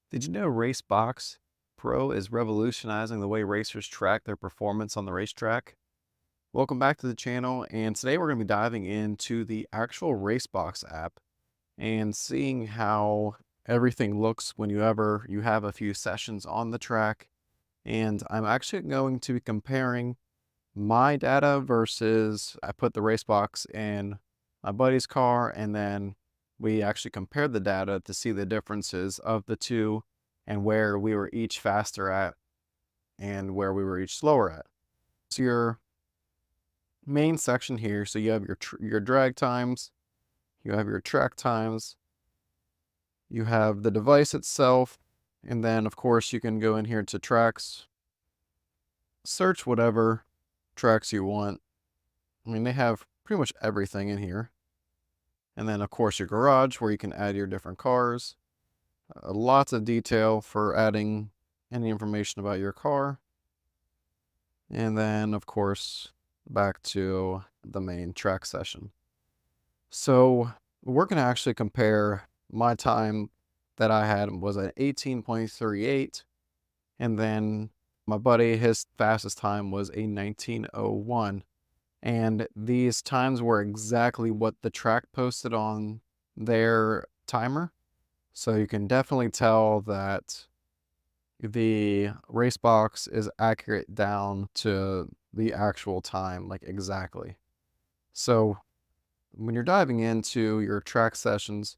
Did you know RaceBox Pro is revolutionizing the way racers track their performance on the racetrack? Welcome back to the channel, and today we're going to be diving into the actual RaceBox app and seeing how everything looks whenever you have a few sessions on the track. And I'm actually going to be comparing my data versus I put the RaceBox in my buddy's car, and then we actually compared the data to see the differences of the two and where we were each faster at and where we were each slower at. So your main section here, so you have your drag times, you have your track times, you have the device itself, and then of course you can go in here to tracks, search whatever tracks you want. I mean, they have pretty much everything in here. And then of course your garage where you can add your different cars. Lots of detail for adding any information about your car. And then of course back to the main track session. So we're going to actually compare my time that I had was at 18.38, and then my buddy, his fastest time was a 19:01. And these times were exactly what the track posted on their timer. So you can definitely tell that the race box is accurate down to the actual time, like exactly. So when you're diving into your track sessions,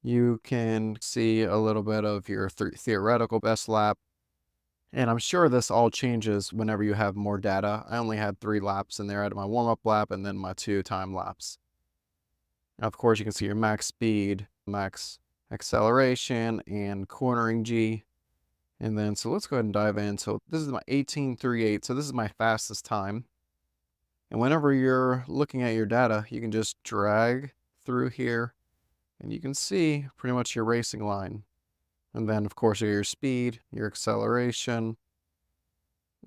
you can see a little bit of your theoretical best lap. And I'm sure this all changes whenever you have more data. I only had 3 laps in there. I had my warm-up lap and then my 2 time laps. Now, of course, you can see your max speed, max acceleration, and cornering G. And then, so let's go ahead and dive in. So this is my 18:38. So this is my fastest time. And whenever you're looking at your data, you can just drag through here and you can see pretty much your racing line. And then, of course, your speed, your acceleration,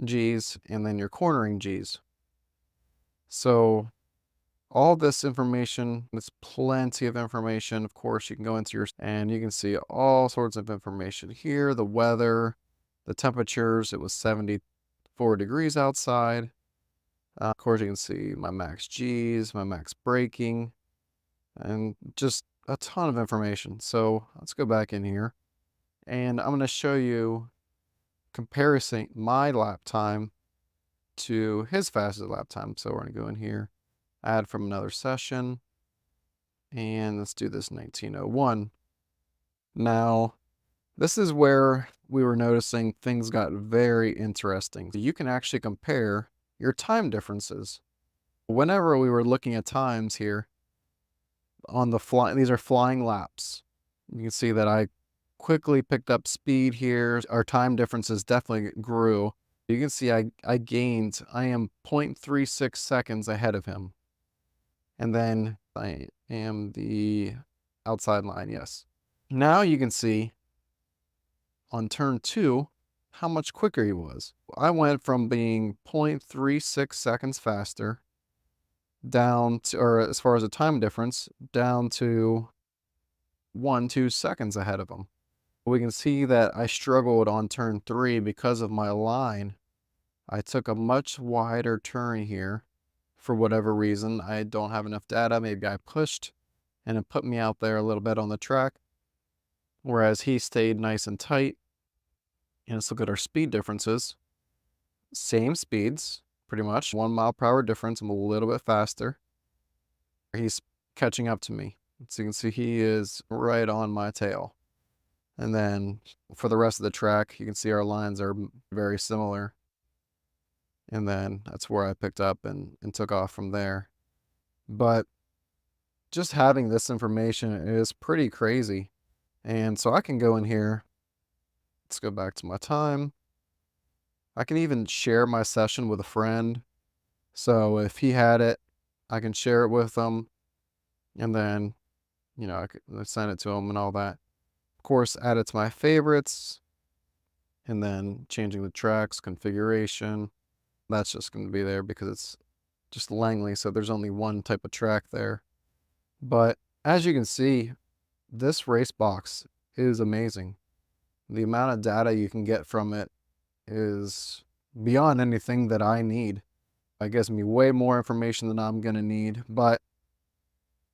G's, and then your cornering G's. So all this information, it's plenty of information. Of course, you can go into and you can see all sorts of information here. The weather, the temperatures, it was 74 degrees outside. Of course, you can see my max G's, my max braking, and just a ton of information. So let's go back in here and I'm going to show you comparison my lap time to his fastest lap time. So we're going to go in here, add from another session, and let's do this 19:01. Now, this is where we were noticing things got very interesting. You can actually compare your time differences. Whenever we were looking at times here on the fly, these are flying laps. You can see that I quickly picked up speed here. Our time differences definitely grew. You can see I am 0.36 seconds ahead of him. And then I am the outside line, yes. Now you can see on turn 2 how much quicker he was. I went from being 0.36 seconds faster down to, or as far as the time difference, down to 2 seconds ahead of him. We can see that I struggled on turn 3 because of my line. I took a much wider turn here for whatever reason. I don't have enough data. Maybe I pushed and it put me out there a little bit on the track, whereas he stayed nice and tight. And let's look at our speed differences. Same speeds, pretty much 1 mile per hour difference. I'm a little bit faster. He's catching up to me. So you can see he is right on my tail. And then for the rest of the track, you can see our lines are very similar. And then that's where I picked up and took off from there. But just having this information is pretty crazy. And so I can go in here. Let's go back to my time. I can even share my session with a friend. So if he had it, I can share it with them. And then, I could send it to him and all that. Of course, add it to my favorites. And then changing the tracks, configuration. That's just going to be there because it's just Langley. So there's only one type of track there. But as you can see, this race box is amazing. The amount of data you can get from it is beyond anything that I need. It gives me way more information than I'm going to need, but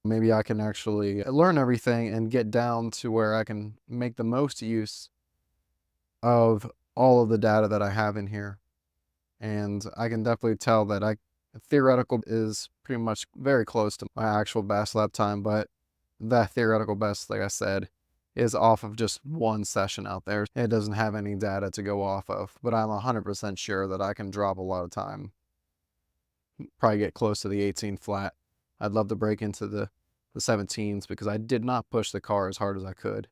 maybe I can actually learn everything and get down to where I can make the most use of all of the data that I have in here. And I can definitely tell that theoretical is pretty much very close to my actual best lap time, but that theoretical best, like I said, is off of just one session out there. It doesn't have any data to go off of, but I'm 100% sure that I can drop a lot of time. Probably get close to the 18 flat. I'd love to break into the 17s because I did not push the car as hard as I could.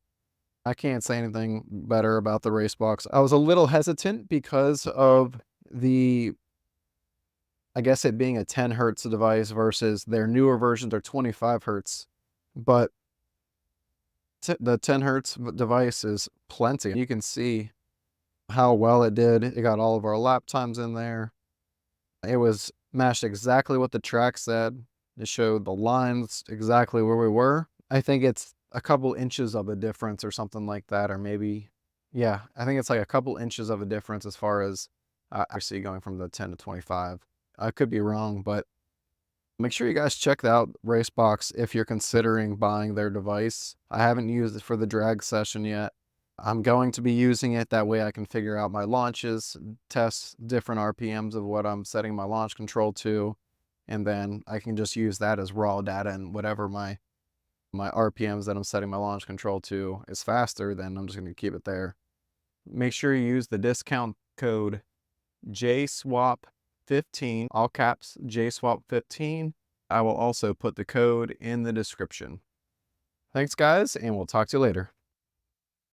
I can't say anything better about the RaceBox. I was a little hesitant because of I guess it being a 10 hertz device versus their newer versions are 25 hertz. But the 10 hertz device is plenty. You can see how well it did. It got all of our lap times in there. It was matched exactly what the track said. It showed the lines exactly where we were. I think it's a couple inches of a difference or something like that, or maybe, yeah, I think it's like a couple inches of a difference as far as accuracy going from the 10 to 25. I could be wrong, but make sure you guys check out RaceBox if you're considering buying their device. I haven't used it for the drag session yet. I'm going to be using it. That way I can figure out my launches, test different RPMs of what I'm setting my launch control to, and then I can just use that as raw data, and whatever my RPMs that I'm setting my launch control to is faster, then I'm just going to keep it there. Make sure you use the discount code JSWAP15, all caps JSWAP15. I will also put the code in the description. Thanks guys, and we'll talk to you later.